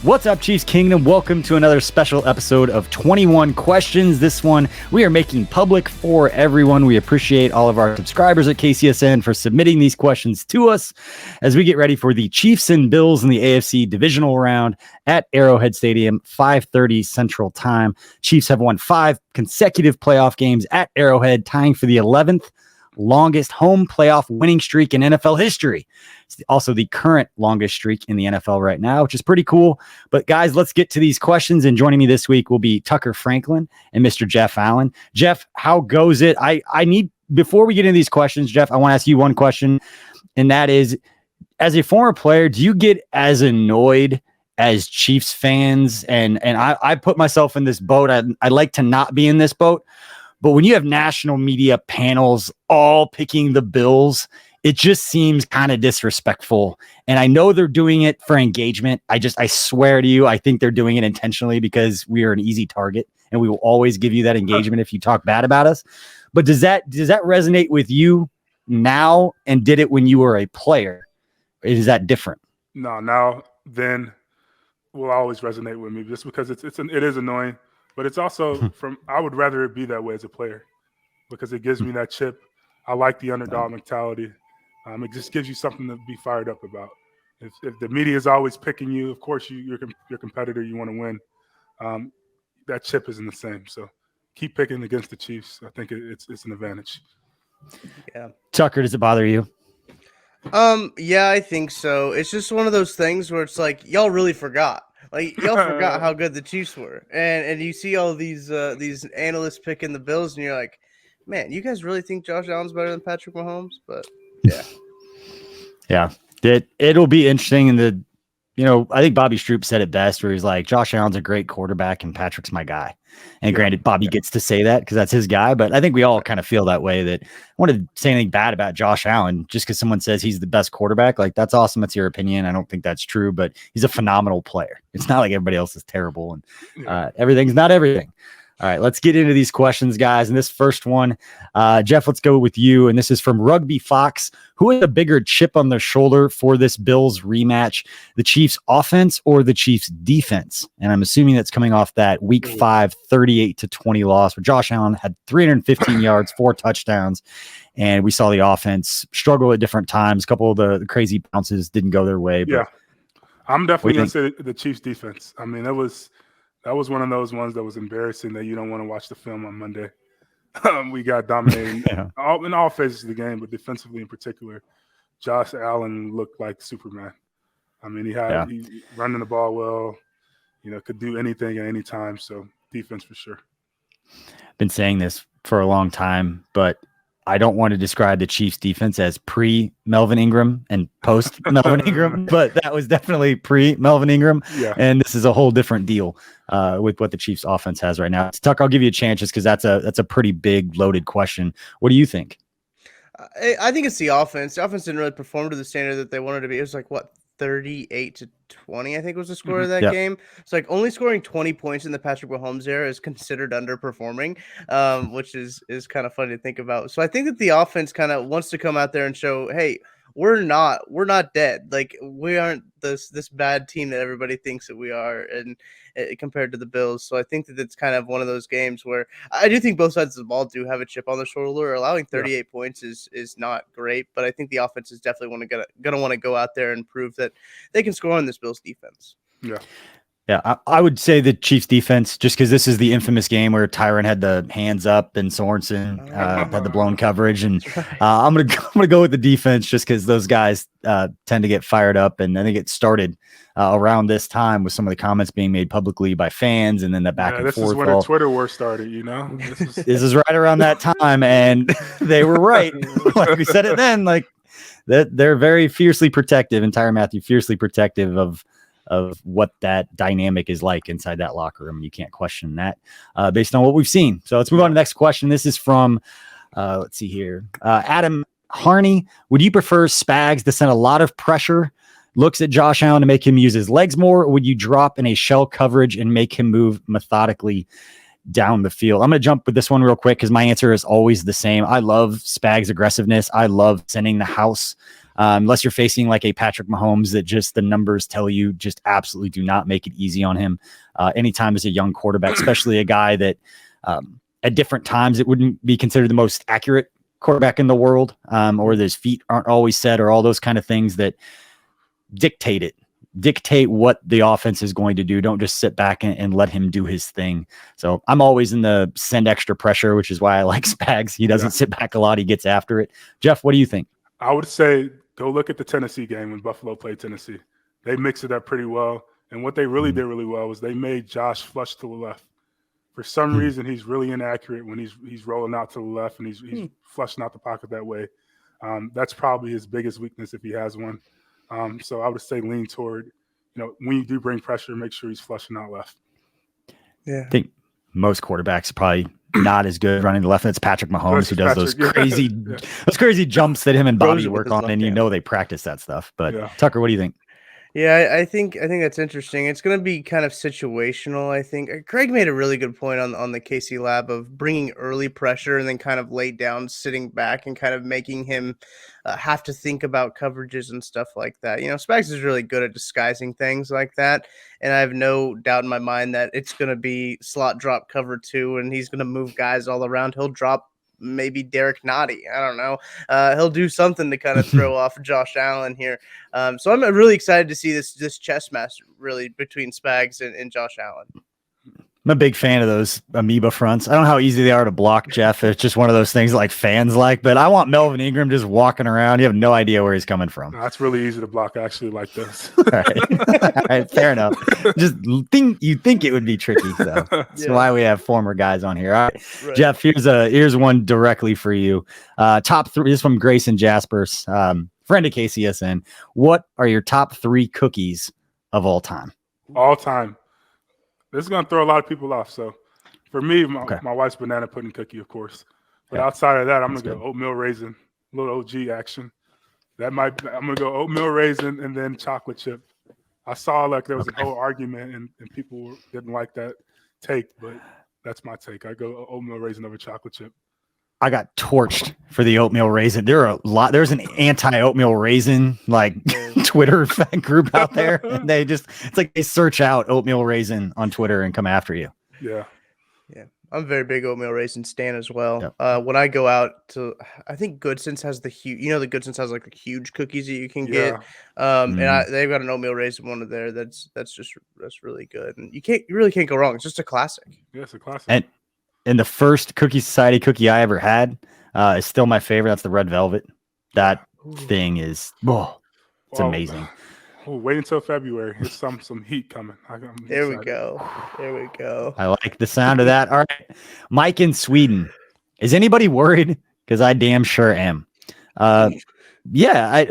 What's up, Chiefs Kingdom? Welcome to another special episode of 21 Questions. This one we are making public for everyone. We appreciate all of our subscribers at KCSN for submitting these questions to us as we get ready for the Chiefs and Bills in the AFC Divisional Round at Arrowhead Stadium, 5:30 Central Time. Chiefs have won 5 consecutive playoff games at Arrowhead, tying for the 11th longest home playoff winning streak in NFL history. It's also the current longest streak in the NFL right now, which is pretty cool. But guys, let's get to these questions. And joining me this week will be Tucker Franklin and Mr. Jeff Allen. Jeff, how goes it? I need, before we get into these questions, Jeff, I want to ask you one question. And that is, as a former player, do you get as annoyed as Chiefs fans? And I put myself in this boat. I like to not be in this boat. But when you have national media panels all picking the Bills, it just seems kind of disrespectful. And I know they're doing it for engagement. I swear to you, I think they're doing it intentionally because we are an easy target and we will always give you that engagement if you talk bad about us. But does that resonate with you now, and did it when you were a player? Is that different? No, now then will always resonate with me just because it is annoying. But it's also I would rather it be that way as a player because it gives me that chip. I like the underdog mentality. It just gives you something to be fired up about. If the media is always picking you, of course you're competitor, you want to win. That chip isn't the same. So keep picking against the Chiefs. I think it's an advantage. Yeah. Tucker, does it bother you? Yeah, I think so. It's just one of those things where it's like y'all really forgot. Like y'all forgot how good the Chiefs were, and you see all these analysts picking the Bills, and you're like, man, you guys really think Josh Allen's better than Patrick Mahomes? But yeah, it'll be interesting. And I think Bobby Stroop said it best, where he's like, Josh Allen's a great quarterback, and Patrick's my guy. And granted, Bobby gets to say that because that's his guy, but I think we all kind of feel that way. That I want to say anything bad about Josh Allen just because someone says he's the best quarterback. Like, that's awesome. That's your opinion. I don't think that's true, but he's a phenomenal player. It's not like everybody else is terrible, and everything's not everything. All right, let's get into these questions, guys. And this first one, Jeff, let's go with you. And this is from Rugby Fox. Who has a bigger chip on their shoulder for this Bills rematch, the Chiefs offense or the Chiefs defense? And I'm assuming that's coming off that week 5, 38-20 loss where Josh Allen had 315 yards, 4 touchdowns. And we saw the offense struggle at different times. A couple of the crazy bounces didn't go their way. But yeah, I'm definitely going to say the Chiefs defense. I mean, that was one of those ones that was embarrassing that you don't want to watch the film on Monday. We got dominated in all phases of the game, but defensively in particular, Josh Allen looked like Superman. I mean, he running the ball well, could do anything at any time. So defense for sure. Been saying this for a long time, but I don't want to describe the Chiefs defense as pre-Melvin Ingram and post-Melvin Ingram, but that was definitely pre-Melvin Ingram. Yeah. And this is a whole different deal with what the Chiefs offense has right now. Tuck, I'll give you a chance just because that's a pretty big loaded question. What do you think? I think it's the offense. The offense didn't really perform to the standard that they wanted to be. It was like, 38-20, I think was the score of that game. It's like only scoring 20 points in the Patrick Mahomes era is considered underperforming, which is kind of funny to think about. So I think that the offense kind of wants to come out there and show, hey, we're not dead. Like, we aren't this bad team that everybody thinks that we are, and compared to the Bills. So I think that it's kind of one of those games where I do think both sides of the ball do have a chip on the shoulder. Allowing 38 points is not great, but I think the offense is definitely gonna want to go out there and prove that they can score on this Bills defense. Yeah, I would say the Chiefs defense, just because this is the infamous game where Tyron had the hands up and Sorensen had the blown coverage, and I'm gonna go with the defense just because those guys tend to get fired up, and then they get started around this time with some of the comments being made publicly by fans, and then the back and forth. This is when the Twitter war started, This is right around that time, and they were right. Like we said it then, like that they're very fiercely protective, and Tyrann Mathieu fiercely protective of what that dynamic is like inside that locker room. You can't question that based on what we've seen. So let's move on to the next question. This is from, let's see here. Adam Harney, would you prefer Spags to send a lot of pressure, looks at Josh Allen to make him use his legs more, or would you drop in a shell coverage and make him move methodically down the field? I'm going to jump with this one real quick because my answer is always the same. I love Spags' aggressiveness. I love sending the house. unless you're facing like a Patrick Mahomes that just the numbers tell you just absolutely do not make it easy on him. Anytime as a young quarterback, especially a guy that at different times it wouldn't be considered the most accurate quarterback in the world, or his feet aren't always set, or all those kind of things that dictate what the offense is going to do. Don't just sit back and let him do his thing. So I'm always in the send extra pressure, which is why I like Spags. He doesn't sit back a lot. He gets after it. Jeff, what do you think? I would say go look at the Tennessee game when Buffalo played Tennessee. They mixed it up pretty well. And what they really did really well was they made Josh flush to the left. For some reason, he's really inaccurate when he's rolling out to the left and he's flushing out the pocket that way. That's probably his biggest weakness if he has one. So I would say lean toward, when you do bring pressure, make sure he's flushing out left. Yeah. I think most quarterbacks are probably not as good running the left. It's Patrick Mahomes who does those crazy jumps that him and Bobby work on, and they practice that stuff. But Tucker, what do you think? Yeah, I think that's interesting. It's going to be kind of situational, I think. Craig made a really good point on the KC Lab of bringing early pressure and then kind of laid down, sitting back, and kind of making him have to think about coverages and stuff like that. Spags is really good at disguising things like that, and I have no doubt in my mind that it's going to be slot drop cover 2, and he's going to move guys all around. He'll drop maybe Derek Nottie. I don't know. He'll do something to kind of throw off Josh Allen here. So I'm really excited to see this chess match really between Spags and Josh Allen. I'm a big fan of those amoeba fronts. I don't know how easy they are to block, Jeff. It's just one of those things like fans like, but I want Melvin Ingram just walking around. You have no idea where he's coming from. No, that's really easy to block. I actually like those. All right, fair enough. Just you think it would be tricky, so that's why we have former guys on here. All right. Jeff, here's one directly for you. Top 3 is from Grayson Jaspers, friend of KCSN. What are your top 3 cookies of all time? All time. This is going to throw a lot of people off. So for me, my wife's banana pudding cookie, of course. But outside of that, I'm going to go oatmeal raisin, little OG action. I'm going to go oatmeal raisin and then chocolate chip. I saw like there was a whole argument and people didn't like that take, but that's my take. I go oatmeal raisin over chocolate chip. I got torched for the oatmeal raisin. There's an anti-oatmeal raisin Twitter group out there. And it's like they search out oatmeal raisin on Twitter and come after you. Yeah. I'm a very big oatmeal raisin stan as well. Yep. When I go out to, I think Goodsense has the huge, the Goodsense has like the huge cookies that you can get. And they've got an oatmeal raisin one of there. That's really good. And you really can't go wrong. It's just a classic. Yeah, it's a classic. And the first Cookie Society cookie I ever had is still my favorite. That's the red velvet. That thing is, it's amazing. Wait until February. There's some heat coming. There we go. I like the sound of that. All right. Mike in Sweden. Is anybody worried? Because I damn sure am. I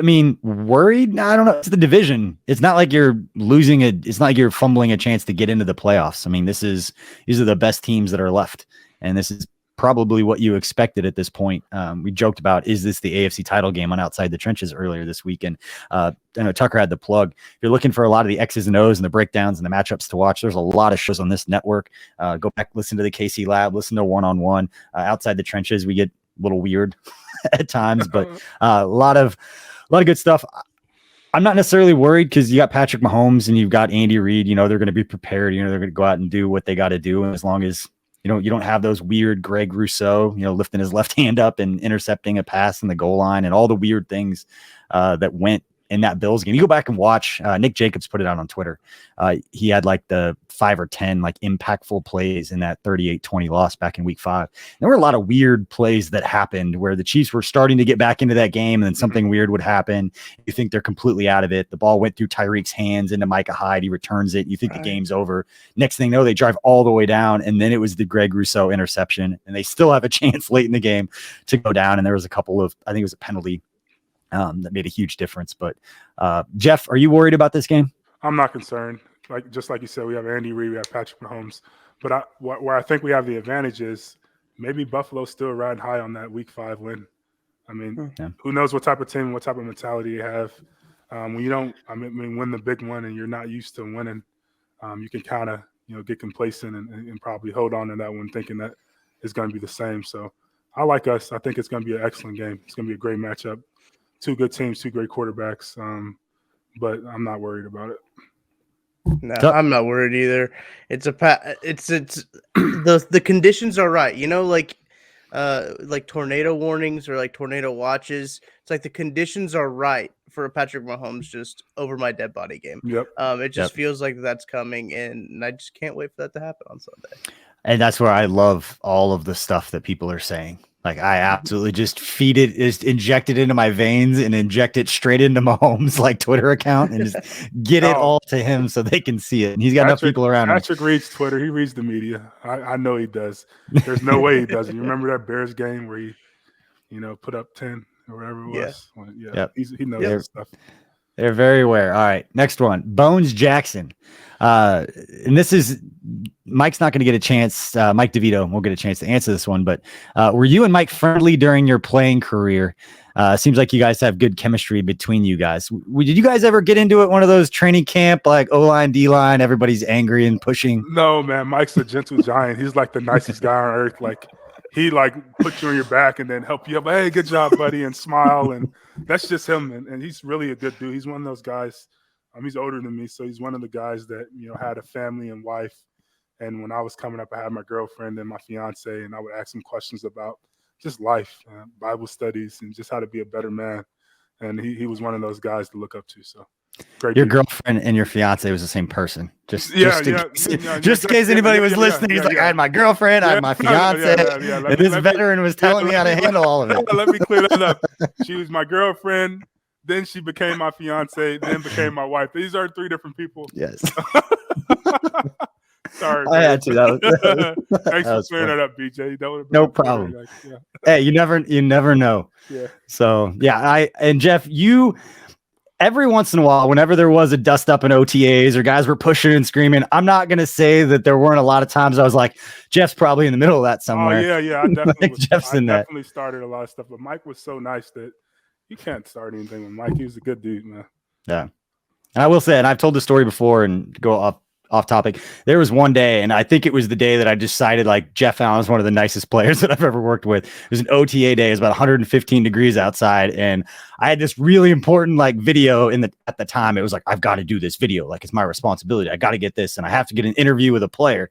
mean, worried? I don't know. It's the division. It's not like you're it's not like you're fumbling a chance to get into the playoffs. I mean, these are the best teams that are left. And this is probably what you expected at this point. We joked about, is this the AFC title game on Outside the Trenches earlier this week? And I know Tucker had the plug. If you're looking for a lot of the X's and O's and the breakdowns and the matchups to watch, there's a lot of shows on this network. Go back, listen to the KC Lab, listen to One-on-One. Outside the Trenches, we get a little weird at times, but a lot of good stuff. I'm not necessarily worried because you got Patrick Mahomes and you've got Andy Reid. They're going to be prepared. They're going to go out and do what they got to do. And as long as you don't have those weird Greg Rousseau, lifting his left hand up and intercepting a pass in the goal line and all the weird things that went in that Bills game. You go back and watch, Nick Jacobs put it out on Twitter. He had like the 5 or 10 like impactful plays in that 38-20 loss back in week 5. There were a lot of weird plays that happened where the Chiefs were starting to get back into that game and then something weird would happen. You think they're completely out of it. The ball went through Tyreek's hands into Micah Hyde. He returns it. You think the game's over. Next thing you know, they drive all the way down, and then it was the Greg Rousseau interception, and they still have a chance late in the game to go down. And there was a couple of, I think it was a penalty that made a huge difference. But Jeff, are you worried about this game? I'm not concerned. Just like you said, we have Andy Reid, we have Patrick Mahomes. But where I think we have the advantage is maybe Buffalo's still riding high on that Week 5 win. I mean, who knows what type of team, what type of mentality you have. When you don't, win the big one and you're not used to winning, you can kind of get complacent and probably hold on to that one, thinking that it's going to be the same. So I like us. I think it's going to be an excellent game. It's going to be a great matchup. two good teams, two great quarterbacks. But I'm not worried about it. No, I'm not worried either. It's the conditions are right. You know, like tornado warnings or like tornado watches. It's like the conditions are right for a Patrick Mahomes just over my dead body game. Yep. It just feels like that's coming, and I just can't wait for that to happen on Sunday. And that's where I love all of the stuff that people are saying. Like, I absolutely just feed it, just inject it into my veins and inject it straight into Mahomes' like Twitter account and just get it all to him so they can see it. And he's got enough people around him. Patrick reads Twitter. He reads the media. I know he does. There's no way he doesn't. You remember that Bears game where he, put up 10 or whatever it was? Yeah. He knows that stuff. They're very aware. All right, next one. Bones Jackson. And this is Mike's not going to get a chance. Mike DeVito won't get a chance to answer this one, but were you and Mike friendly during your playing career? Seems like you guys have good chemistry between you guys. Did you guys ever get into it? One of those training camp, like O-line, D-line, everybody's angry and pushing? No, man. Mike's a gentle giant. He's like the nicest guy on earth. Like, he put you on your back and then help you up. Hey, good job, buddy, and smile. And that's just him. And he's really a good dude. He's one of those guys. He's older than me, so he's one of the guys that, had a family and wife. And when I was coming up, I had my girlfriend and my fiance, and I would ask him questions about just life, Bible studies, and just how to be a better man. And he was one of those guys to look up to. So great. Your girlfriend and your fiance was the same person. Just in case anybody was listening, he's like, I had my girlfriend, I had my fiance, and this veteran was telling me how to handle all of it. Let me clear that up. She was my girlfriend. Then she became my fiance, then became my wife. These are three different people. Yes. Sorry. I had to. Thanks for clearing that up, BJ. No problem. Hey, you never know. Yeah. So, and Jeff, you every once in a while, whenever there was a dust up in OTAs or guys were pushing and screaming, I'm not going to say that there weren't a lot of times I was like, Jeff's probably in the middle of that somewhere. Oh, yeah. I definitely that. started a lot of stuff, but Mike was so nice that you can't start anything with Mike. He was a good dude, man. Yeah. And I will say, and I've told the story before and go off topic. There was one day, and I think it was the day that I decided like Jeff Allen is one of the nicest players that I've ever worked with. It was an OTA day. It was about 115 degrees outside. And I had this really important like video at the time. It was like, I've got to do this video. Like, it's my responsibility. I got to get this. And I have to get an interview with a player.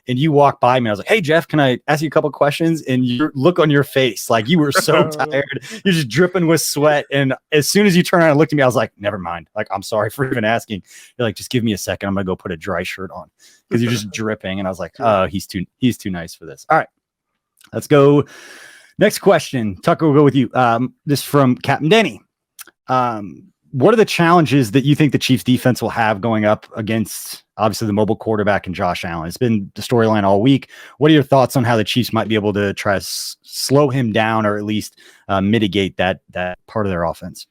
And you walked by me. I was like, hey, Jeff, can I ask you a couple questions? And your look on your face, like you were so tired. You're just dripping with sweat. And as soon as you turned around and looked at me, I was like, never mind. Like, I'm sorry for even asking. You're like, just give me a second. I'm going to go put a dry shirt on because you're just dripping. And I was like, oh, he's too nice for this. All right, let's go. Next question. Tucker, we'll go with you. This from Captain Denny. What are the challenges that you think the Chiefs defense will have going up against obviously the mobile quarterback and Josh Allen? It's been the storyline all week. What are your thoughts on how the Chiefs might be able to try to slow him down or at least mitigate that part of their offense?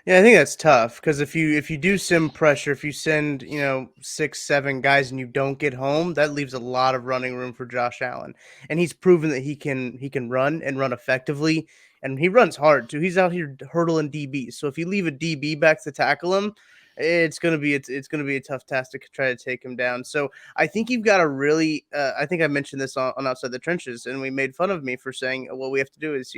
Yeah, I think that's tough because if you do sim pressure, if you send 6-7 guys and you don't get home, that leaves a lot of running room for Josh Allen, and he's proven that he can run and run effectively. And he runs hard too. He's out here hurdling DBs. So if you leave a DB back to tackle him, it's gonna be a tough task to try to take him down. So I think you've got to really. I think I mentioned this on Outside the Trenches, and we made fun of me for saying what we have to do is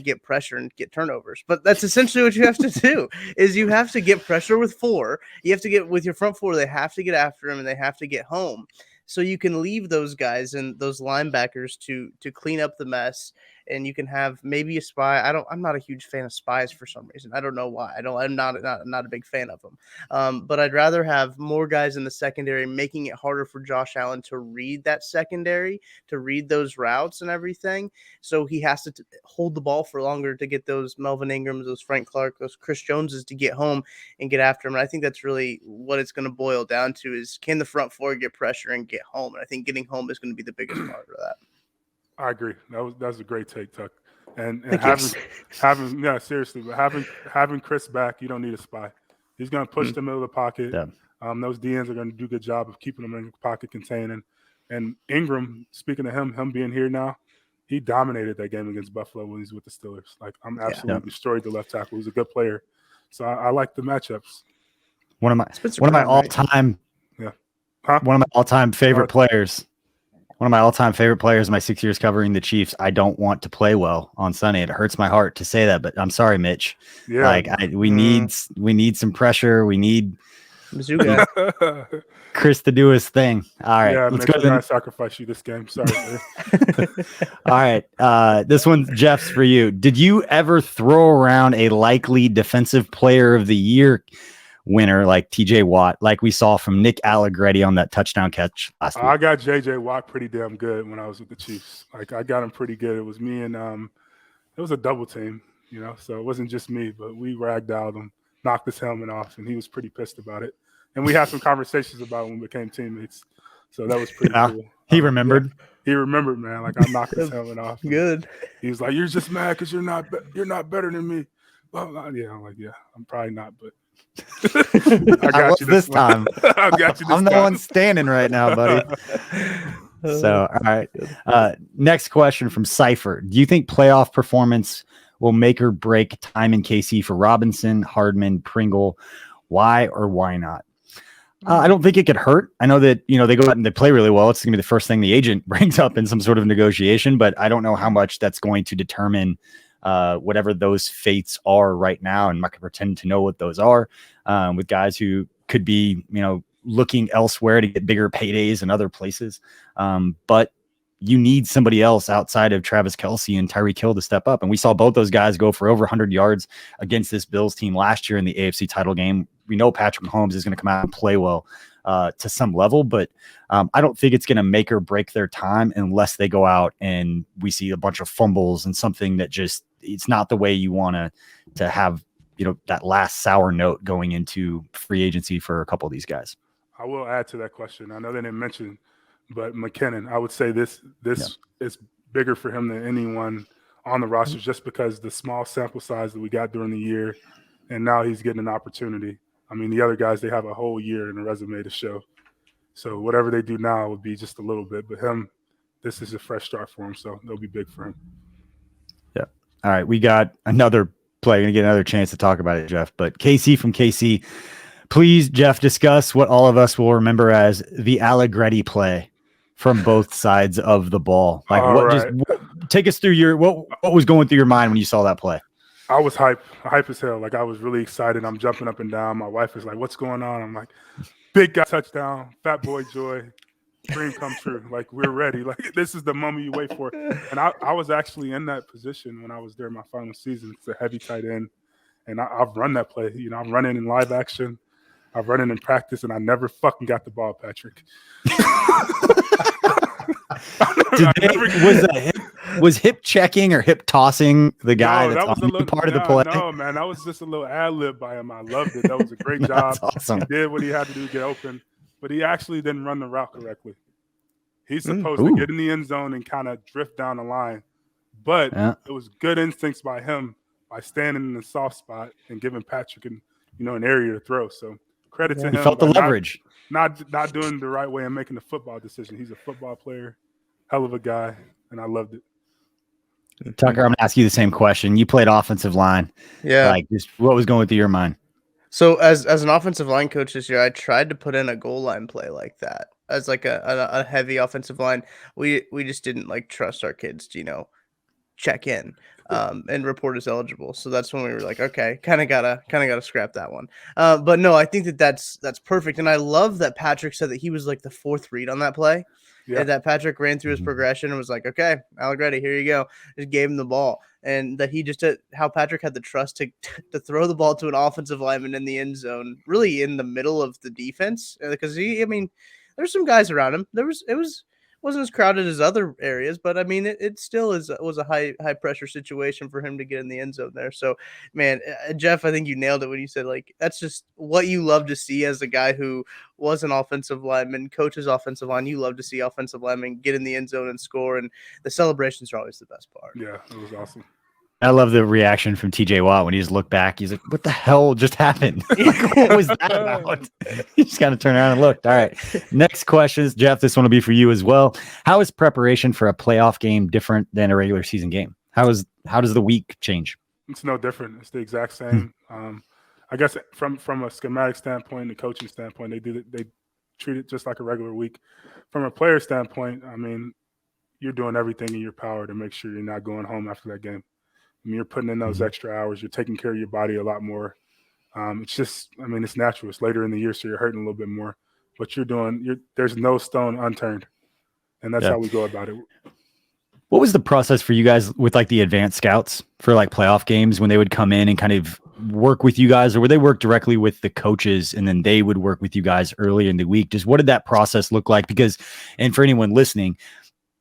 get pressure and get turnovers. But that's essentially what you have to do. Is you have to get pressure with 4. You have to get with your front 4. They have to get after him and they have to get home. So you can leave those guys and those linebackers to clean up the mess, and you can have maybe a spy. I'm not a huge fan of spies for some reason. I don't know why. I'm not a big fan of them. But I'd rather have more guys in the secondary, making it harder for Josh Allen to read that secondary, to read those routes and everything. So he has to hold the ball for longer to get those Melvin Ingrams, those Frank Clark, those Chris Joneses to get home and get after him. And I think that's really what it's going to boil down to is can the front 4 get pressure and get home? And I think getting home is going to be the biggest part of that. I agree. That's a great take, Tuck. And having Chris back, you don't need a spy. He's going to push the middle of the pocket. Yeah. Those DNs are going to do a good job of keeping them in the pocket, containing. And Ingram, speaking of him being here now, he dominated that game against Buffalo when he's with the Steelers. Like, I'm absolutely destroyed the left tackle. He's a good player. So I like the matchups. One of my all-time favorite players one of my all-time favorite players in my 6 years covering the Chiefs. I don't want to play well on Sunday. It hurts my heart to say that, but I'm sorry, Mitch. Yeah. Like we need some pressure. We need Mizzou guy. Chris to do his thing. All right, Yeah, let's Mitch, go to I sacrifice you this game. Sorry. All right, this one's Jeff's for you. Did you ever throw around a likely Defensive Player of the Year winner like TJ Watt, like we saw from Nick Allegretti on that touchdown catch last week? I got JJ Watt pretty damn good when I was with the Chiefs. Like I got him pretty good. It was me and it was a double team, so it wasn't just me, but we ragdolled him, knocked his helmet off, and he was pretty pissed about it. And we had some conversations about it when we became teammates. So that was pretty cool. He remembered. Yeah, he remembered, man. Like I knocked his helmet off. Good. He was like, "You're just mad because you're not better than me." Well, yeah, I'm like, yeah, I'm probably not, but I got you this time. I got you this I'm the time. one standing right now, buddy. So, all right. Next question from Cypher. Do you think playoff performance will make or break time in KC for Robinson, Hardman, Pringle? Why or why not? I don't think it could hurt. I know that, they go out and they play really well. It's going to be the first thing the agent brings up in some sort of negotiation, but I don't know how much that's going to determine whatever those fates are right now. And I'm not going to pretend to know what those are with guys who could be, looking elsewhere to get bigger paydays in other places. But you need somebody else outside of Travis Kelce and Tyreek Hill to step up. And we saw both those guys go for over 100 yards against this Bills team last year in the AFC title game. We know Patrick Mahomes is going to come out and play well to some level, but I don't think it's going to make or break their time unless they go out and we see a bunch of fumbles and something that just, it's not the way you want to have, that last sour note going into free agency for a couple of these guys. I will add to that question. I know they didn't mention, but McKinnon, I would say this is bigger for him than anyone on the roster just because the small sample size that we got during the year, and now he's getting an opportunity. I mean, the other guys, they have a whole year and a resume to show. So whatever they do now would be just a little bit. But him, this is a fresh start for him, so they'll be big for him. Yeah. All right, we got another play. Going to get another chance to talk about it, Jeff. But KC from KC, please, Jeff, discuss what all of us will remember as the Allegretti play from both sides of the ball. Like, take us through what was going through your mind when you saw that play? I was hype as hell. Like, I was really excited. I'm jumping up and down. My wife is like, "What's going on?" I'm like, "Big guy touchdown, fat boy joy, dream come true." Like, we're ready. Like, this is the moment you wait for. And I was actually in that position when I was there my final season. It's a heavy tight end, and I've run that play. I'm running in live action. I've run it in practice, and I never fucking got the ball, Patrick. Was hip checking or hip tossing the guy that was on part of the play? No, man, that was just a little ad lib by him. I loved it. That was a great job. Awesome. He did what he had to do to get open, but he actually didn't run the route correctly. He's supposed to get in the end zone and kind of drift down the line, but it was good instincts by him by standing in the soft spot and giving Patrick an area to throw. So credit to him. He felt the leverage. Not doing the right way and making the football decision. He's a football player, hell of a guy, and I loved it. Tucker, I'm going to ask you the same question. You played offensive line. Yeah. Like, just what was going through your mind? So as an offensive line coach this year, I tried to put in a goal line play like that as like a heavy offensive line. We just didn't trust our kids to, check in and report as eligible. So that's when we were like, okay, kind of gotta scrap that one. But no, I think that's perfect. And I love that Patrick said that he was like the fourth read on that play. Yeah. And that Patrick ran through his progression and was like, okay, Allegretti, here you go. Just gave him the ball. And that he just how Patrick had the trust to throw the ball to an offensive lineman in the end zone, really in the middle of the defense. Because there's some guys around him. Wasn't as crowded as other areas, but I mean, it still was a high pressure situation for him to get in the end zone there. So, man, Jeff, I think you nailed it when you said that's just what you love to see as a guy who was an offensive lineman, coaches offensive line. You love to see offensive linemen get in the end zone and score, and the celebrations are always the best part. Yeah, it was awesome. I love the reaction from TJ Watt when he just looked back. He's like, "What the hell just happened? What was that about?" He just kind of turned around and looked. All right. Next questions, Jeff. This one will be for you as well. How is preparation for a playoff game different than a regular season game? How does the week change? It's no different. It's the exact same. I guess from a schematic standpoint, the coaching standpoint, they treat it just like a regular week. From a player standpoint, I mean, you're doing everything in your power to make sure you're not going home after that game. I mean, you're putting in those extra hours. You're taking care of your body a lot more. It's just, I mean, it's natural. It's later in the year, so you're hurting a little bit more. But there's no stone unturned. And that's how we go about it. What was the process for you guys with like the advanced scouts for like playoff games when they would come in and kind of work with you guys, or would they work directly with the coaches and then they would work with you guys early in the week? Just what did that process look like? Because, and for anyone listening,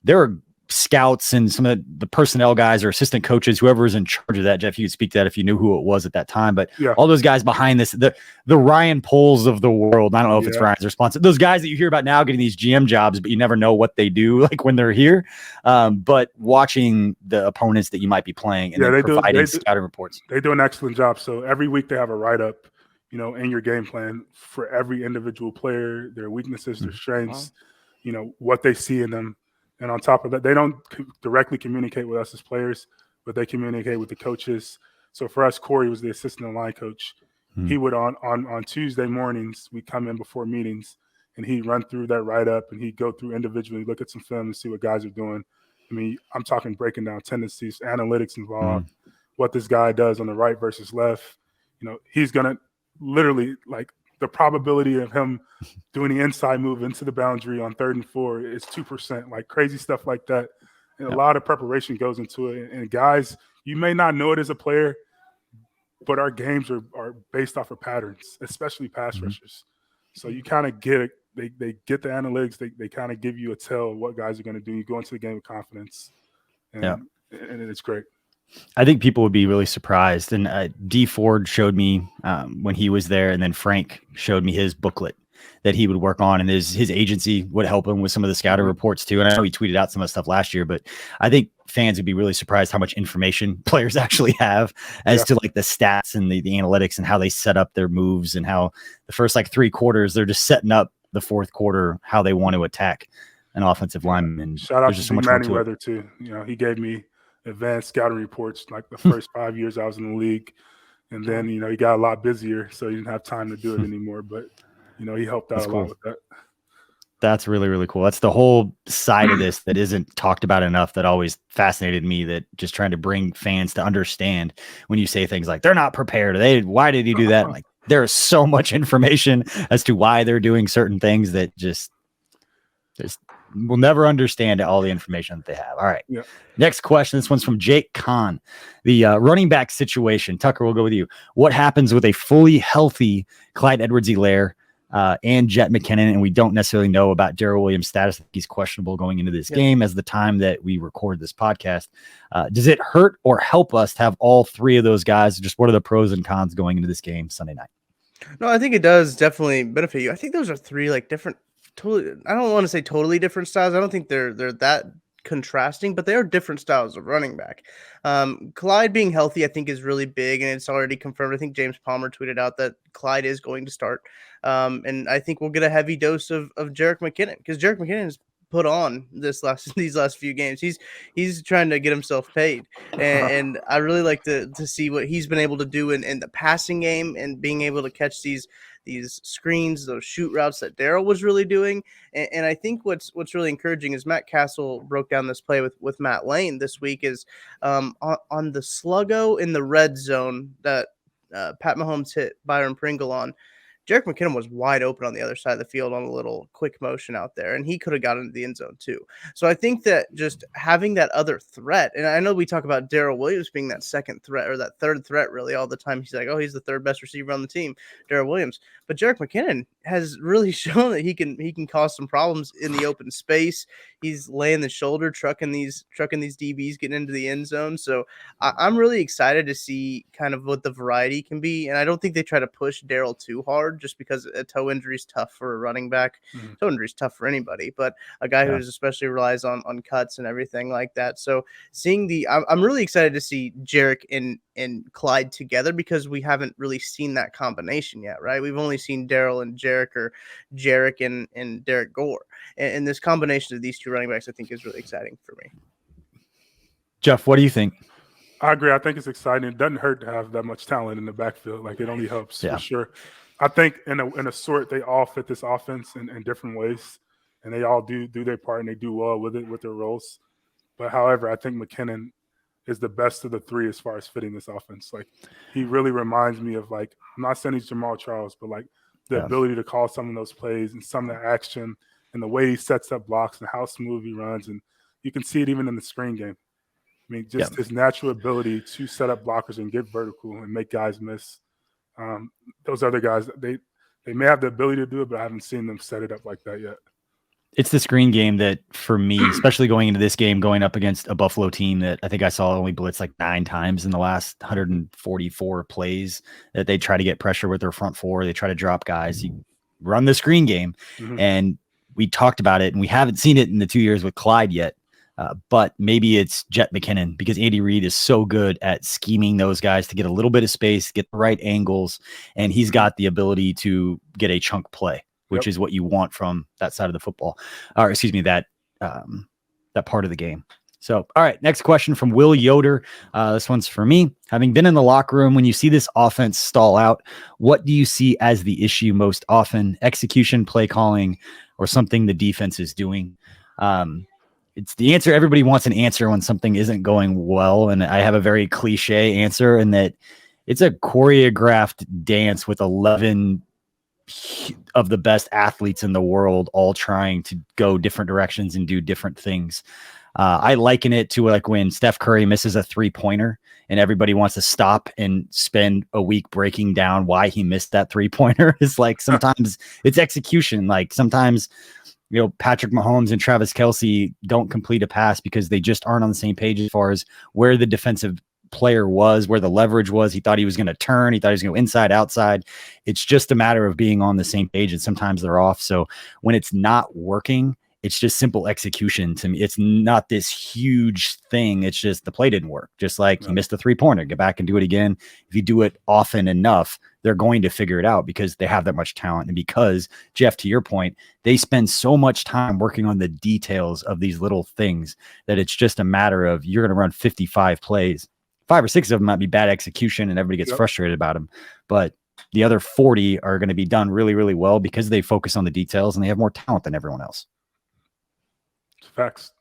there are scouts and some of the personnel guys or assistant coaches, whoever is in charge of that. Jeff, you could speak to that if you knew who it was at that time, but all those guys behind this, the Ryan Poles of the world. I don't know if it's Ryan's response. Those guys that you hear about now getting these GM jobs, but you never know what they do like when they're here. But watching the opponents that you might be playing and then providing scouting reports. They do an excellent job. So every week they have a write-up, in your game plan for every individual player, their weaknesses, their strengths, what they see in them. And on top of that, they don't directly communicate with us as players, but they communicate with the coaches. So for us, Corey was the assistant line coach. He would on Tuesday mornings, we come in before meetings, and he'd run through that write-up, and he'd go through individually, look at some film and see what guys are doing. I mean, I'm talking breaking down tendencies, analytics involved, what this guy does on the right versus left. He's going to literally, like, the probability of him doing the inside move into the boundary on 3rd and 4 is 2%, like crazy stuff like that. And a lot of preparation goes into it. And guys, you may not know it as a player, but our games are based off of patterns, especially pass rushers. So you kind of get it. They get the analytics. They kind of give you a tell of what guys are going to do. You go into the game with confidence, and it's great. I think people would be really surprised. And D Ford showed me when he was there, and then Frank showed me his booklet that he would work on, and his agency would help him with some of the scouting reports too. And I know he tweeted out some of the stuff last year, but I think fans would be really surprised how much information players actually have as to like the stats and the analytics and how they set up their moves, and how the first like 3 quarters, they're just setting up the 4th quarter, how they want to attack an offensive lineman. Shout out to so Weather too. He gave me advanced scouting reports like the first 5 years I was in the league, and then he got a lot busier, so he didn't have time to do it anymore. But he helped out a lot with that. That's really, really cool. That's the whole side of this that isn't talked about enough, that always fascinated me, that just trying to bring fans to understand when you say things like they're not prepared, why did he do that? Like, there is so much information as to why they're doing certain things that we'll never understand all the information that they have. All right. Next question. This one's from Jake Kahn. The running back situation. Tucker, we'll go with you. What happens with a fully healthy Clyde Edwards-Helaire and Jet McKinnon? And we don't necessarily know about Darrell Williams' status. He's questionable going into this game as the time that we record this podcast. Does it hurt or help us to have all 3 of those guys? Just what are the pros and cons going into this game Sunday night? No, I think it does definitely benefit you. I think those are 3 like different, totally. I don't want to say totally different styles. I don't think they're that contrasting, but they are different styles of running back. Clyde being healthy, I think, is really big, and it's already confirmed. I think James Palmer tweeted out that Clyde is going to start, and I think we'll get a heavy dose of Jerick McKinnon, because Jerick McKinnon is put on these last few games. He's trying to get himself paid, and I really like to see what he's been able to do in the passing game, and being able to catch these screens, those shoot routes that Darrell was really doing. And I think what's really encouraging is Matt Castle broke down this play with Matt Lane this week, is on the sluggo in the red zone that Pat Mahomes hit Byron Pringle on. Jerick McKinnon was wide open on the other side of the field on a little quick motion out there, and he could have gotten into the end zone too. So I think that just having that other threat, and I know we talk about Darrell Williams being that second threat or that third threat really all the time. He's like, oh, he's the 3rd best receiver on the team, Darrell Williams. But Jerick McKinnon has really shown that he can cause some problems in the open space. He's laying the shoulder, trucking these DBs, getting into the end zone. So I'm really excited to see kind of what the variety can be. And I don't think they try to push Darrell too hard, just because a toe injury is tough for a running back. Toe injury is tough for anybody, but a guy who especially relies on cuts and everything like that. So seeing I'm really excited to see Jerick and Clyde together, because we haven't really seen that combination yet, right? We've only seen Darrell and Jerick, or Jerick and Derek Gore. And this combination of these 2 running backs, I think, is really exciting for me. Jeff, what do you think? I agree. I think it's exciting. It doesn't hurt to have that much talent in the backfield. Like, it only helps for sure. I think in a sort, they all fit this offense in different ways, and they all do their part, and they do well with it, with their roles. But however, I think McKinnon is the best of the three as far as fitting this offense. Like, he really reminds me of, like, I'm not saying he's Jamal Charles, but like the ability to call some of those plays and some of the action and the way he sets up blocks and how smooth he runs. And you can see it even in the screen game. I mean, just his natural ability to set up blockers and get vertical and make guys miss. Those other guys, they may have the ability to do it, but I haven't seen them set it up like that yet. It's the screen game that, for me, especially going into this game, going up against a Buffalo team that I think I saw only blitz like 9 times in the last 144 plays, that they try to get pressure with their front four. They try to drop guys. You run the screen game. And we talked about it, and we haven't seen it in the 2 years with Clyde yet. But maybe it's Jet McKinnon, because Andy Reid is so good at scheming those guys to get a little bit of space, get the right angles, and he's got the ability to get a chunk play, which is what you want from that side of the football, or excuse me, that part of the game. So, all right, next question from Will Yoder. This one's for me. Having been in the locker room, when you see this offense stall out, what do you see as the issue most often? Execution, play calling, or something the defense is doing? It's the answer. Everybody wants an answer when something isn't going well. And I have a very cliche answer in that it's a choreographed dance with 11 of the best athletes in the world, all trying to go different directions and do different things. I liken it to like when Steph Curry misses a 3-pointer and everybody wants to stop and spend a week breaking down why he missed that 3-pointer. It's like, sometimes it's execution. Like, sometimes, Patrick Mahomes and Travis Kelce don't complete a pass because they just aren't on the same page as far as where the defensive player was, where the leverage was. He thought he was going to turn. He thought he was going to go inside, outside. It's just a matter of being on the same page, and sometimes they're off. So when it's not working, it's just simple execution to me. It's not this huge thing. It's just the play didn't work. Just like he missed the 3-pointer, get back and do it again. If you do it often enough, they're going to figure it out because they have that much talent. And because, Jeff, to your point, they spend so much time working on the details of these little things that it's just a matter of, you're going to run 55 plays. 5 or 6 of them might be bad execution and everybody gets frustrated about them. But the other 40 are going to be done really, really well because they focus on the details and they have more talent than everyone else. Facts.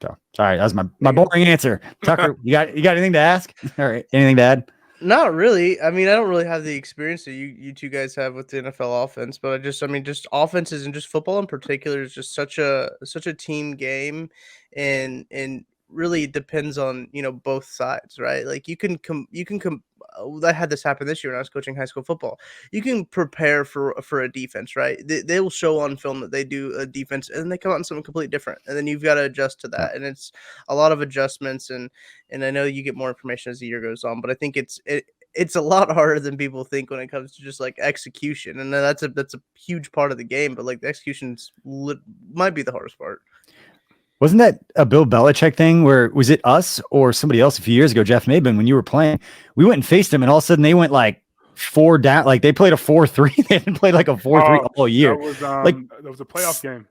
So, sorry, that was my boring answer. Tucker, you got anything to ask? All right, anything to add? Not really. I mean, I don't really have the experience that you two guys have with the NFL offense, but just offenses and just football in particular is just such a team game, and really depends on both sides, right? Like you can I had this happen this year when I was coaching high school football. You can prepare for a defense, right? They will show on film that they do a defense, and then they come out in something completely different, and then you've got to adjust to that. And it's a lot of adjustments, and I know you get more information as the year goes on, but I think it's a lot harder than people think when it comes to just like execution, and that's a huge part of the game. But like the execution might be the hardest part. Wasn't that a Bill Belichick thing where, was it us or somebody else a few years ago, Jeff Maben, when you were playing, we went and faced them and all of a sudden they went like 4 down, like they played a 4-3. They hadn't played like a 4-3 all year. That was a playoff game.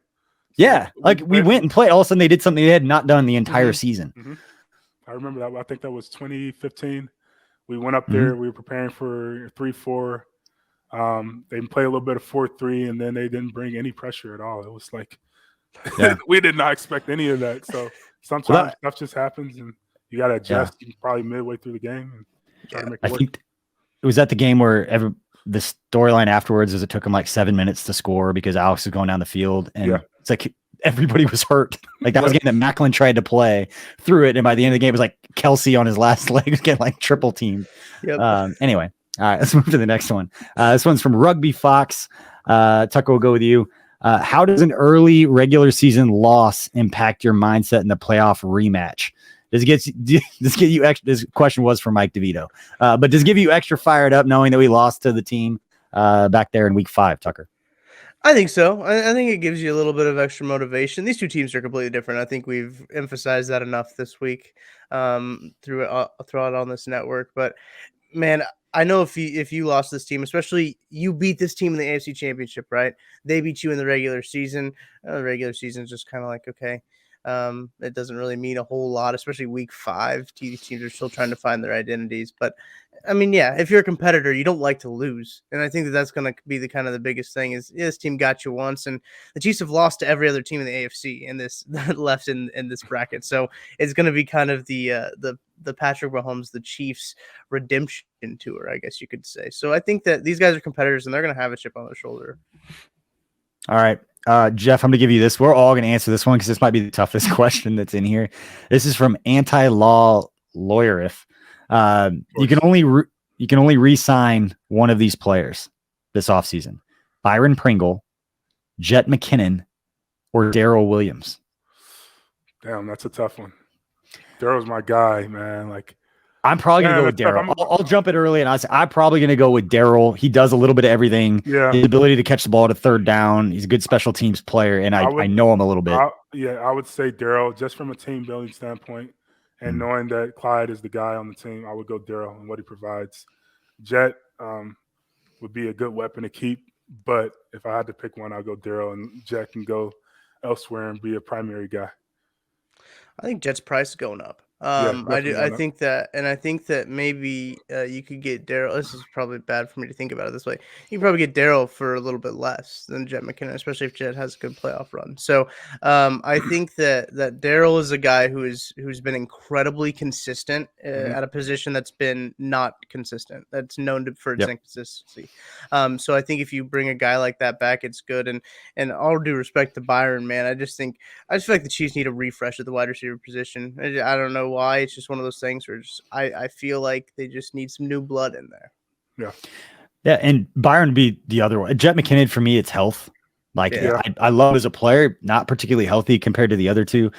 So like we went and played. All of a sudden they did something they had not done the entire season. I remember that. I think that was 2015. We went up there. We were preparing for 3-4. They played a little bit of 4-3, and then they didn't bring any pressure at all. It was like, we did not expect any of that. So sometimes stuff just happens, and you got to adjust probably midway through the game and try to make it work. I think it was at the game where the storyline afterwards is it took him like 7 minutes to score because Alex was going down the field, and it's like everybody was hurt. Like that was a game that Macklin tried to play through it, and by the end of the game, it was like Kelce on his last leg was getting like triple teamed. Anyway, all right, let's move to the next one. This one's from Rugby Fox. Tucker, will go with you. How does an early regular season loss impact your mindset in the playoff rematch? Does it get you extra? This question was from Mike DeVito, but does it give you extra fired up knowing that we lost to the team back there in week 5, Tucker? I think so. I think it gives you a little bit of extra motivation. These two teams are completely different. I think we've emphasized that enough this week throughout on this network. But man, I know if you lost this team, especially you beat this team in the AFC Championship, right? They beat you in the regular season. The regular season is just kind of like, okay. It doesn't really mean a whole lot, especially week 5. Teams are still trying to find their identities. But I mean, yeah, if you're a competitor, you don't like to lose. And I think that's going to be the kind of the biggest thing is this team got you once, and the Chiefs have lost to every other team in the AFC in this left in this bracket. So it's going to be kind of the Patrick Mahomes, the Chiefs redemption tour, I guess you could say. So I think that these guys are competitors and they're going to have a chip on their shoulder. All right. Jeff, I'm going to give you this. We're all going to answer this one because this might be the toughest question that's in here. This is from Anti-Law Lawyerif. You can only re-sign one of these players this offseason. Byron Pringle, Jet McKinnon, or Darrell Williams. Damn, that's a tough one. Darrell's my guy, man. Like, I'm probably going to go with Darrell. I'll jump it early, and I'm probably going to go with Darrell. He does a little bit of everything. Yeah. His ability to catch the ball to third down. He's a good special teams player, and I know him a little bit. I would say Darrell, just from a team building standpoint, and knowing that Clyde is the guy on the team, I would go Darrell and what he provides. Jet would be a good weapon to keep, but if I had to pick one, I'd go Darrell, and Jet can go elsewhere and be a primary guy. I think Jet's price is going up. I think that maybe you could get Darrell. This is probably bad for me to think about it this way. You can probably get Darrell for a little bit less than Jet McKinnon, especially if Jet has a good playoff run. So I think that Darrell is a guy who's been incredibly consistent at a position that's been not consistent. That's known for its inconsistency. So I think if you bring a guy like that back, it's good. And all due respect to Byron, man, I just feel like the Chiefs need a refresh at the wide receiver position. I don't know why. It's just one of those things where I feel like they just need some new blood in there. Yeah, and Byron would be the other one. Jet McKinnon, for me, it's health. I love him as a player, not particularly healthy compared to the other two.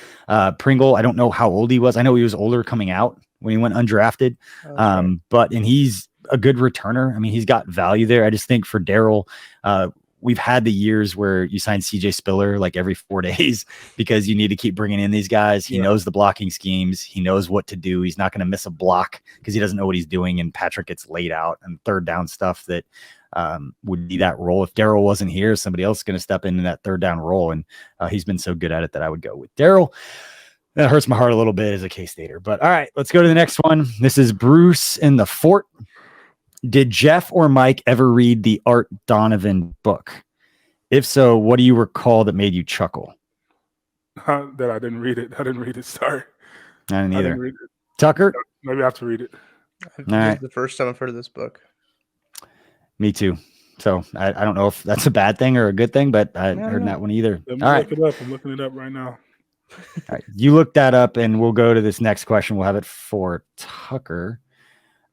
Pringle, I don't know how old he was. I know he was older coming out when he went undrafted, and he's a good returner. I mean, he's got value there. I just think for Darrell, we've had the years where you sign CJ Spiller like every 4 days because you need to keep bringing in these guys. He knows the blocking schemes. He knows what to do. He's not going to miss a block because he doesn't know what he's doing. And Patrick gets laid out and third down stuff that would be that role. If Darrell wasn't here, somebody else is going to step in that third down role. And he's been so good at it that I would go with Darrell. That hurts my heart a little bit as a K-Stater. But all right, let's go to the next one. This is Bruce in the Fort. Did Jeff or Mike ever read the Art Donovan book? If so, what do you recall that made you chuckle? That I didn't read it. Sorry. I didn't either. Read it. Tucker? Maybe I have to read it. This is the first time I've heard of this book. Me too. So I don't know if that's a bad thing or a good thing, but I heard that one either. All right. Look it up. I'm looking it up right now. All right. You look that up, and we'll go to this next question. We'll have it for Tucker.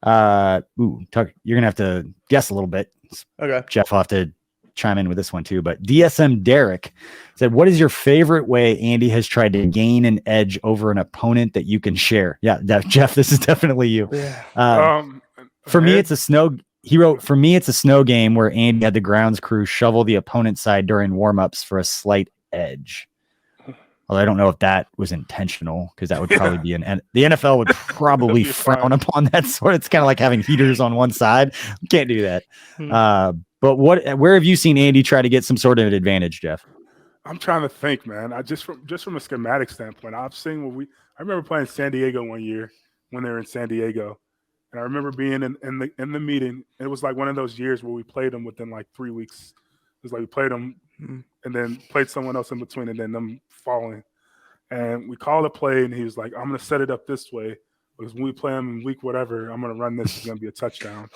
Tucker, you're gonna have to guess a little bit. Okay. Jeff will have to chime in with this one too. But DSM Derek said, "What is your favorite way Andy has tried to gain an edge over an opponent that you can share?" Yeah, Jeff, this is definitely you. For me, it's a snow. He wrote, "For me, it's a snow game where Andy had the grounds crew shovel the opponent's side during warmups for a slight edge." Well, I don't know if that was intentional because that would probably be the NFL would probably frown upon that sort. It's kind of like having heaters on one side. You can't do that. But where have you seen Andy try to get some sort of an advantage, Jeff? I'm trying to think, man. I just from a schematic standpoint, I've seen I remember playing San Diego one year when they were in San Diego, and I remember being in the meeting. It was like one of those years where we played them within like 3 weeks. It was like we played them and then played someone else in between, and then them falling. And we called a play, and he was like, "I'm going to set it up this way because when we play them in week whatever, I'm going to run this. It's going to be a touchdown."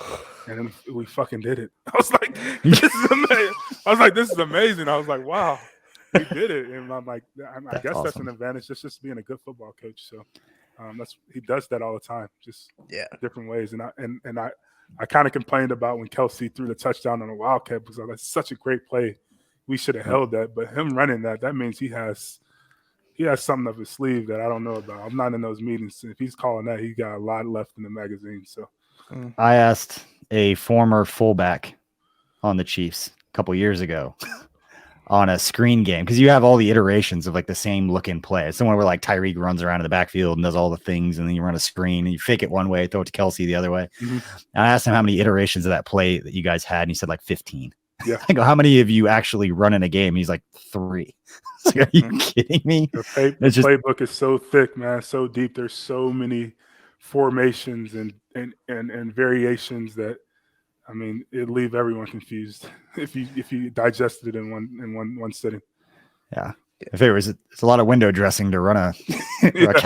And then we fucking did it. I was like, "This is amazing." "This is amazing." I was like, "Wow, we did it." And I'm like, I guess awesome. That's an advantage. That's just being a good football coach. So he does that all the time, just different ways. And I kind of complained about when Kelsey threw the touchdown on a Wildcat because that's such a great play. We should have held that, but him running that means he has something up his sleeve that I don't know about. I'm not in those meetings. If he's calling that, he got a lot left in the magazine. So I asked a former fullback on the Chiefs a couple years ago on a screen game because you have all the iterations of like the same looking play. It's the one where like Tyreek runs around in the backfield and does all the things, and then you run a screen and you fake it one way, throw it to Kelsey the other way. And I asked him how many iterations of that play that you guys had, and he said like 15. Yeah. I go, how many of you actually run in a game? He's like 3. Like, are you kidding me? The playbook is so thick, man, so deep. There's so many formations and variations that, I mean, it leave everyone confused if you digested it in one sitting. Yeah. If it was, it's a lot of window dressing to run a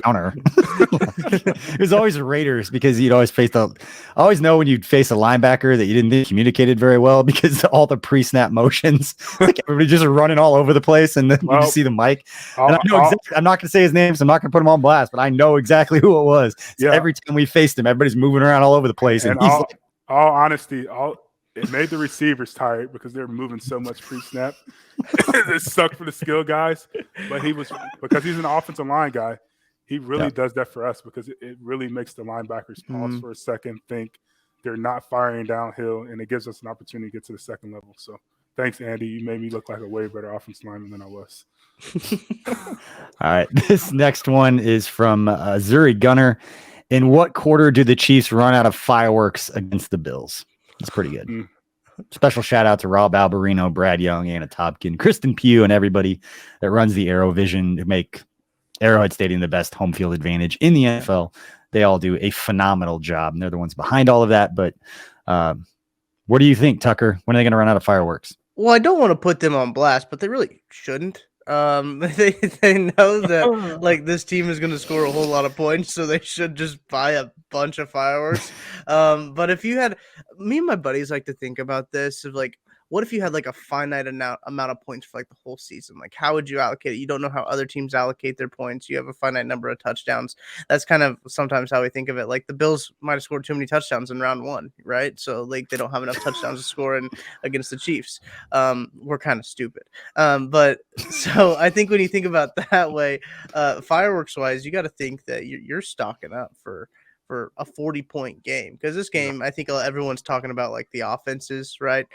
counter. It was always Raiders because you'd always I always know when you'd face a linebacker that you didn't think communicated very well because all the pre-snap motions, like everybody just running all over the place, and then you just see the mic. And I know exactly, I'm not going to say his name, so I'm not going to put him on blast, but I know exactly who it was. So every time we faced him, everybody's moving around all over the place, and he's all honesty, it made the receivers tired because they were moving so much pre-snap. It sucked for the skill guys, but because he's an offensive line guy, he really does that for us because it really makes the linebackers pause for a second, think they're not firing downhill, and it gives us an opportunity to get to the second level. So thanks, Andy. You made me look like a way better offensive lineman than I was. All right. This next one is from Zuri Gunner. In what quarter do the Chiefs run out of fireworks against the Bills? It's pretty good. Special shout out to Rob Alberino, Brad Young, Anna Topkin, Kristen Pugh, and everybody that runs the Arrow Vision to make Arrowhead Stadium the best home field advantage in the NFL. They all do a phenomenal job, and they're the ones behind all of that. But what do you think, Tucker? When are they going to run out of fireworks? Well, I don't want to put them on blast, but they really shouldn't. They know that like this team is going to score a whole lot of points, so they should just buy a bunch of fireworks. But if you had, me and my buddies like to think about this of like, what if you had like a finite amount of points for like the whole season? Like, how would you allocate it? You don't know how other teams allocate their points. You have a finite number of touchdowns. That's kind of sometimes how we think of it. Like the Bills might have scored too many touchdowns in round 1, right? So like they don't have enough touchdowns to score against the Chiefs. We're kind of stupid. But so I think when you think about that way, fireworks wise, you got to think that you're stocking up for a 40-point game, because this game, I think everyone's talking about like the offenses, right?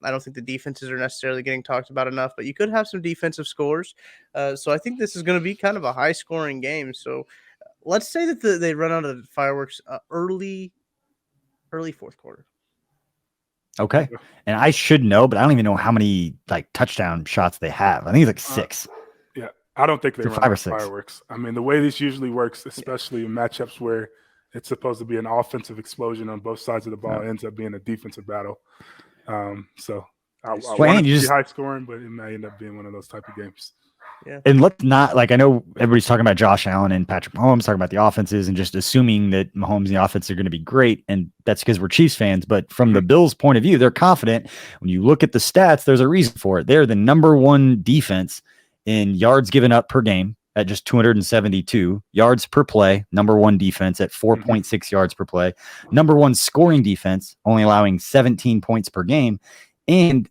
I don't think the defenses are necessarily getting talked about enough, but you could have some defensive scores. So I think this is going to be kind of a high-scoring game. So let's say that they run out of fireworks early fourth quarter. Okay. And I should know, but I don't even know how many like touchdown shots they have. I think it's like 6. Yeah, I don't think they run 5 or 6 fireworks. I mean, the way this usually works, especially in matchups where it's supposed to be an offensive explosion on both sides of the ball, ends up being a defensive battle. So I want it to be high scoring, but it may end up being one of those type of games. Yeah. And let's not, like, I know everybody's talking about Josh Allen and Patrick Mahomes, talking about the offenses and just assuming that Mahomes and the offense are going to be great. And that's because we're Chiefs fans. But from the Bills' point of view, they're confident. When you look at the stats, there's a reason for it. They're the number 1 defense in yards given up per game at just 272 yards per play. Number 1 defense at 4.6 yards per play. Number 1 scoring defense, only allowing 17 points per game. And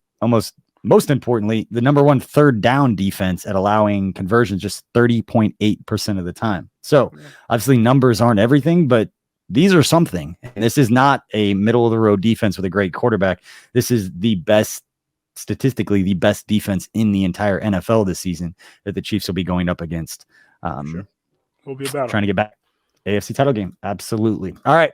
most importantly, the number 1 third down defense at allowing conversions just 30.8% of the time. So obviously numbers aren't everything, but these are something. And this is not a middle of the road defense with a great quarterback. This is statistically the best defense in the entire NFL this season that the Chiefs will be going up against. Will be a battle. Trying to get back. AFC title game. Absolutely. All right.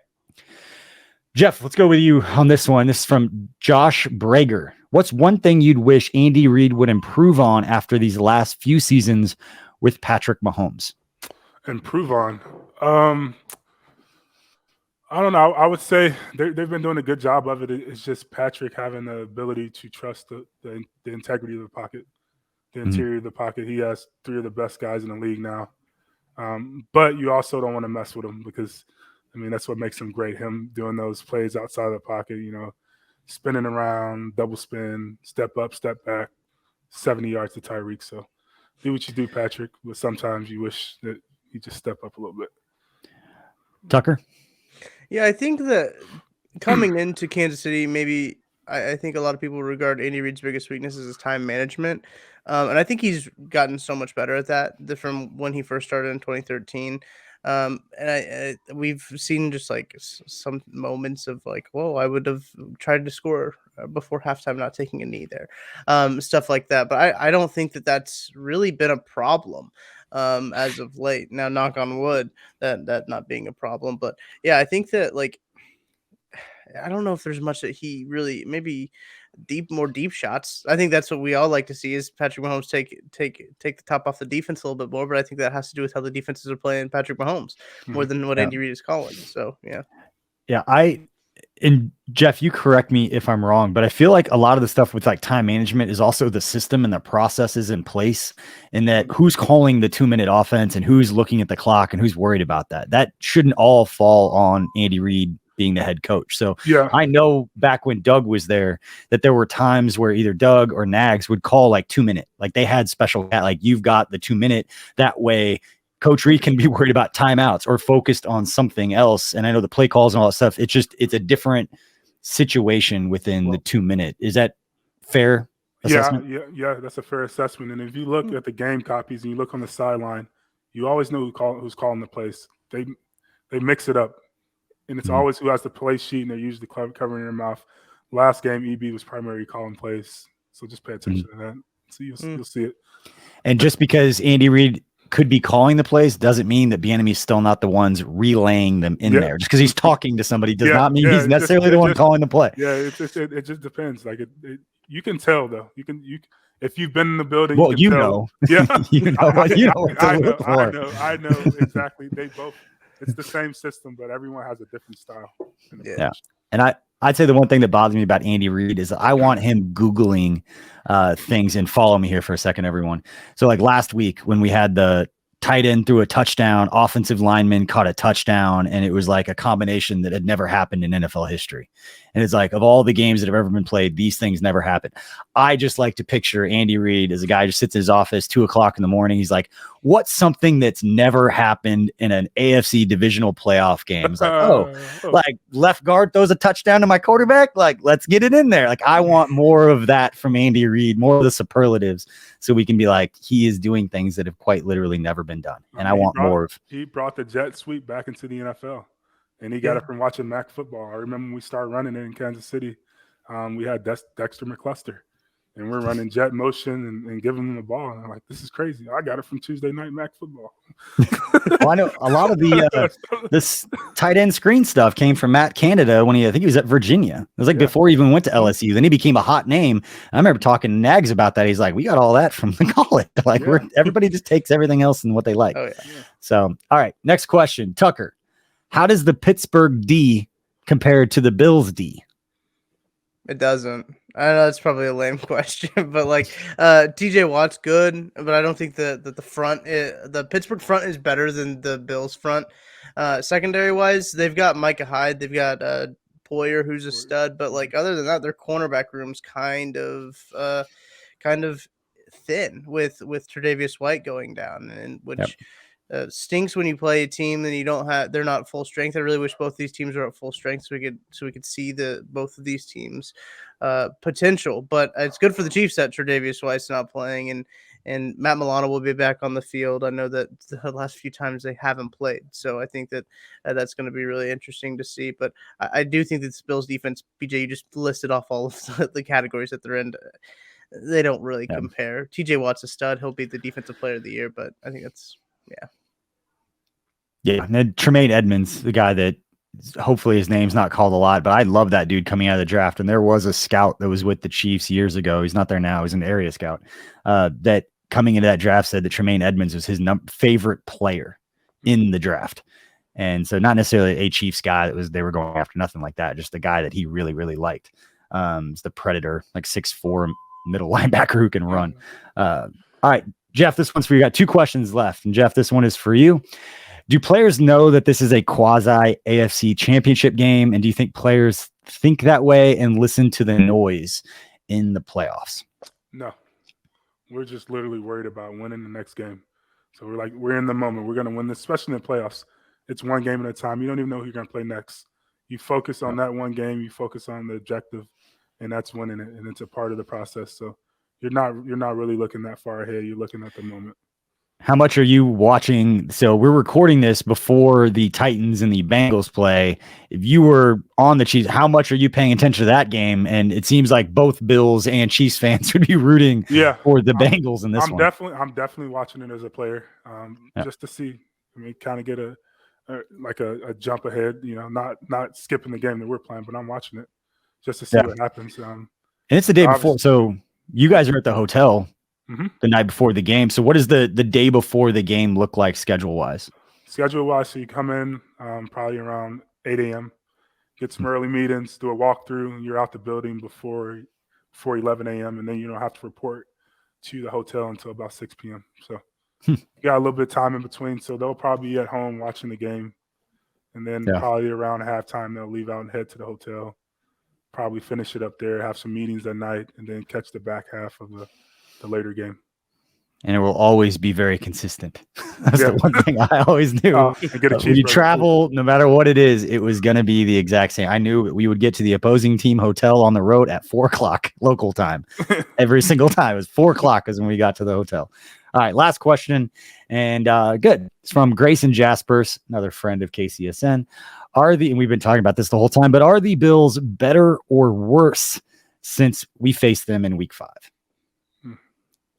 Jeff, let's go with you on this one. This is from Josh Brager. What's one thing you'd wish Andy Reid would improve on after these last few seasons with Patrick Mahomes? Improve on? I don't know. I would say they've been doing a good job of it. It's just Patrick having the ability to trust the integrity of the pocket, the interior of the pocket. He has 3 of the best guys in the league now. But you also don't want to mess with him because, I mean, that's what makes him great. Him doing those plays outside of the pocket, spinning around, double spin, step up, step back, 70 yards to Tyreek. So do what you do, Patrick. But sometimes you wish that you just step up a little bit. Tucker? Yeah, I think that coming into Kansas City, maybe I think a lot of people regard Andy Reid's biggest weakness as his time management. And I think he's gotten so much better at that from when he first started in 2013. And we've seen just like some moments of like, whoa, I would have tried to score before halftime, not taking a knee there, stuff like that. But I don't think that that's really been a problem as of late. Now, knock on wood, that not being a problem. But yeah, I think that like, I don't know if there's much that he really maybe more deep shots. I think that's what we all like to see is Patrick Mahomes take the top off the defense a little bit more. But I think that has to do with how the defenses are playing Patrick Mahomes more than what Andy Reid is calling. So yeah, and Jeff, you correct me if I'm wrong, but I feel like a lot of the stuff with like time management is also the system and the processes in place, and that who's calling the 2-minute offense and who's looking at the clock and who's worried about that. That shouldn't all fall on Andy Reid being the head coach. So I know back when Doug was there that there were times where either Doug or Nags would call like 2-minute, like they had special, like you've got the 2-minute that way. Coach Reid can be worried about timeouts or focused on something else. And I know the play calls and all that stuff. It's a different situation within the 2-minute. Is that fair assessment? Yeah, that's a fair assessment. And if you look at the game copies and you look on the sideline, you always know who's calling the plays. They mix it up. And it's always who has the play sheet, and they're usually covering their mouth. Last game, EB was primarily calling plays. So just pay attention to that. So you'll see it. And just because Andy Reid could be calling the plays doesn't mean that Bieniemy is still not the ones relaying them in there. Just because he's talking to somebody does not mean he's necessarily the one calling the play. Yeah, it just depends. Like you can tell though. You if you've been in the building. Well, you know. Yeah, I know exactly. They both. It's the same system, but everyone has a different style. Yeah, and I'd say the one thing that bothers me about Andy Reid is that I want him Googling things, and follow me here for a second, everyone. So like last week when we had the tight end threw a touchdown, offensive lineman caught a touchdown, and it was like a combination that had never happened in NFL history. And it's like, of all the games that have ever been played, these things never happened. I just like to picture Andy Reid as a guy who just sits in his office 2:00 in the morning. He's like, what's something that's never happened in an AFC divisional playoff game? It's like, like left guard throws a touchdown to my quarterback. Like, let's get it in there. Like, I want more of that from Andy Reid, more of the superlatives, so we can be like, he is doing things that have quite literally never been done. And I want more of. He brought the jet sweep back into the NFL. And he got it from watching MAC football. I remember when we started running it in Kansas City. We had Dexter McCluster, and we're running jet motion and giving him the ball. And I'm like, this is crazy. I got it from Tuesday night MAC football. Well, I know a lot of this tight end screen stuff came from Matt Canada when I think he was at Virginia. It was like before he even went to LSU. Then he became a hot name. I remember talking to Nags about that. He's like, we got all that from the college. Like everybody just takes everything else and what they like. So, all right, next question, Tucker. How does the Pittsburgh D compare to the Bills D? It doesn't. I know it's probably a lame question, but like TJ Watt's good, but I don't think that the front, the Pittsburgh front is better than the Bills front. Secondary wise, they've got Micah Hyde, they've got Poyer, who's a stud, but like other than that, their cornerback room's kind of thin with Tre'Davious White going down, and which. Stinks when you play a team and they're not full strength. I really wish both these teams were at full strength so we could see both of these teams potential. But it's good for the Chiefs that Tre'Davious White's not playing and Matt Milano will be back on the field. I know that the last few times they haven't played, so I think that that's going to be really interesting to see. But I do think that this Bills defense, BJ, you just listed off all of the categories that they're in. They don't really compare. TJ Watt's a stud. He'll be the defensive player of the year, but I think that's Yeah, and then Tremaine Edmonds, the guy that hopefully his name's not called a lot, but I love that dude coming out of the draft. And there was a scout that was with the Chiefs years ago. He's not there now. He's an area scout that coming into that draft said that Tremaine Edmonds was his favorite player in the draft. And so not necessarily a Chiefs guy they were going after, nothing like that. Just the guy that he really, really liked. It's the Predator, like 6'4" middle linebacker who can run. All right, Jeff, this one's for you. Got 2 questions left. And Jeff, this one is for you. Do players know that this is a quasi AFC championship game? And do you think players think that way and listen to the noise in the playoffs? No, we're just literally worried about winning the next game. So we're in the moment. We're going to win this, especially in the playoffs. It's one game at a time. You don't even know who you're going to play next. You focus on that one game. You focus on the objective, and that's winning it. And it's a part of the process. So you're not really looking that far ahead. You're looking at the moment. How much are you watching? So we're recording this before the Titans and the Bengals play. If you were on the Chiefs, how much are you paying attention to that game? And it seems like both Bills and Chiefs fans would be rooting for the Bengals in this one. I'm definitely watching it as a player, just to see. I mean, kind of get a jump ahead. You know, not skipping the game that we're playing, but I'm watching it just to see what happens. And it's the day before. So you guys are at the hotel the night before the game. So what does the day before the game look like schedule-wise? Schedule-wise, so you come in probably around 8 a.m., get some early meetings, do a walkthrough, and you're out the building before 11 a.m., and then you don't have to report to the hotel until about 6 p.m. So you got a little bit of time in between. So they'll probably be at home watching the game, and then probably around halftime they'll leave out and head to the hotel, probably finish it up there, have some meetings at night, and then catch the back half of the later game. And it will always be very consistent. That's the one thing I always knew. When you travel, no matter what it is, it was going to be the exact same. I knew we would get to the opposing team hotel on the road at 4:00 local time. Every single time. It was 4:00 is when we got to the hotel. All right, last question. And good. It's from Grayson Jaspers, another friend of KCSN. And we've been talking about this the whole time, but are the Bills better or worse since we faced them in week 5?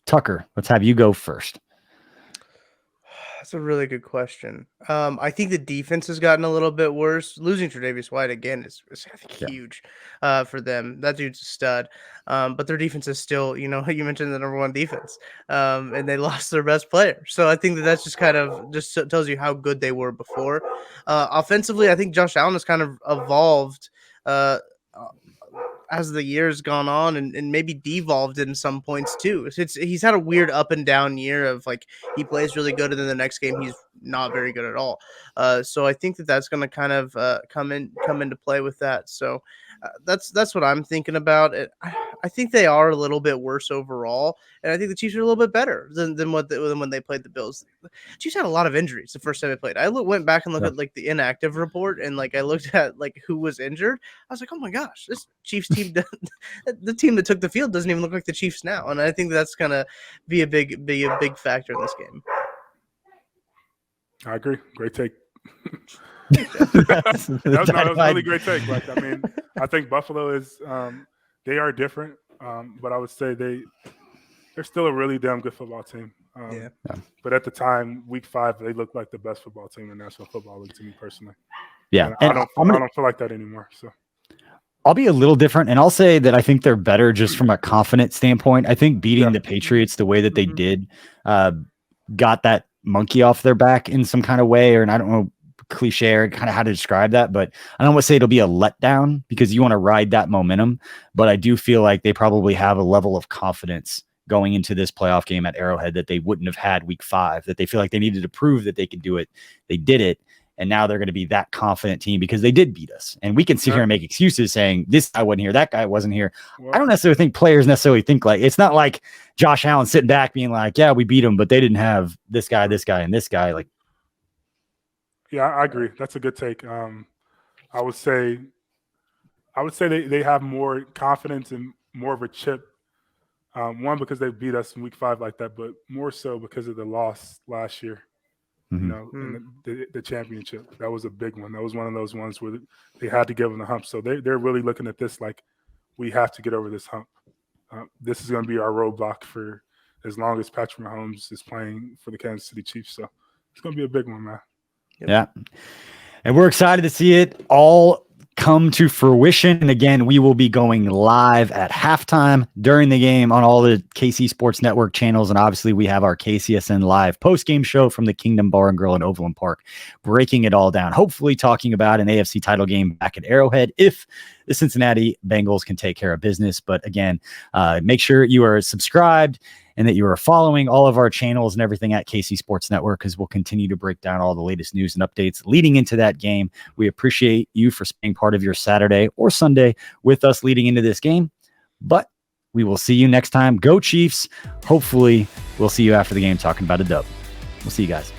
Tucker, let's have you go first. That's a really good question. I think the defense has gotten a little bit worse. Losing Tre'Davious White again is I think huge for them. That dude's a stud. But their defense is still, you mentioned the number 1 defense, and they lost their best player. So I think that's just kind of just tells you how good they were before. Offensively, I think Josh Allen has kind of evolved as the years gone on and maybe devolved in some points too. He's had a weird up and down year of like he plays really good and then the next game he's not very good at all. So I think that's going to kind of come into play with that. So that's what I'm thinking about. I think they are a little bit worse overall, and I think the Chiefs are a little bit better than when they played the Bills. The Chiefs had a lot of injuries the first time they played. I went back and looked at like the inactive report, and like I looked at like who was injured. I was like, oh my gosh, this Chiefs team, the team that took the field doesn't even look like the Chiefs now, and I think that's gonna be a big factor in this game. I agree. Great take. that was a really great take. Like, I mean, I think Buffalo is they are different, but I would say they're still a really damn good football team. But at the time, week 5, they looked like the best football team in the National Football League to me personally. Yeah, and I don't feel like that anymore. So I'll be a little different, and I'll say that I think they're better just from a confidence standpoint. I think beating the Patriots the way that they did got that monkey off their back in some kind of way, and I don't know, cliche or kind of how to describe that, but I don't want to say it'll be a letdown because you want to ride that momentum, but I do feel like they probably have a level of confidence going into this playoff game at Arrowhead that they wouldn't have had week 5, that they feel like they needed to prove that they could do it. They did it. And now they're going to be that confident team because they did beat us. And we can sit here and make excuses saying this guy wasn't here, that guy wasn't here. Well, I don't necessarily think players necessarily think like, it's not like Josh Allen sitting back being like, yeah, we beat him, but they didn't have this guy, and this guy. Like, yeah, I agree. That's a good take. I would say they have more confidence and more of a chip. One, because they beat us in week 5 like that, but more so because of the loss last year. In the championship. That was a big one. That was one of those ones where they had to give them the hump. So they're really looking at this like, we have to get over this hump. This is going to be our roadblock for as long as Patrick Mahomes is playing for the Kansas City Chiefs. So it's going to be a big one, man. Yeah. And we're excited to see it all come to fruition. And again, we will be going live at halftime during the game on all the KC Sports Network channels. And obviously we have our KCSN live post-game show from the Kingdom Bar and Grill in Overland Park, breaking it all down, hopefully talking about an AFC title game back at Arrowhead if the Cincinnati Bengals can take care of business. But again, make sure you are subscribed and that you are following all of our channels and everything at KC Sports Network, because we'll continue to break down all the latest news and updates leading into that game. We appreciate you for spending part of your Saturday or Sunday with us leading into this game, but we will see you next time. Go Chiefs. Hopefully we'll see you after the game talking about a dub. We'll see you guys.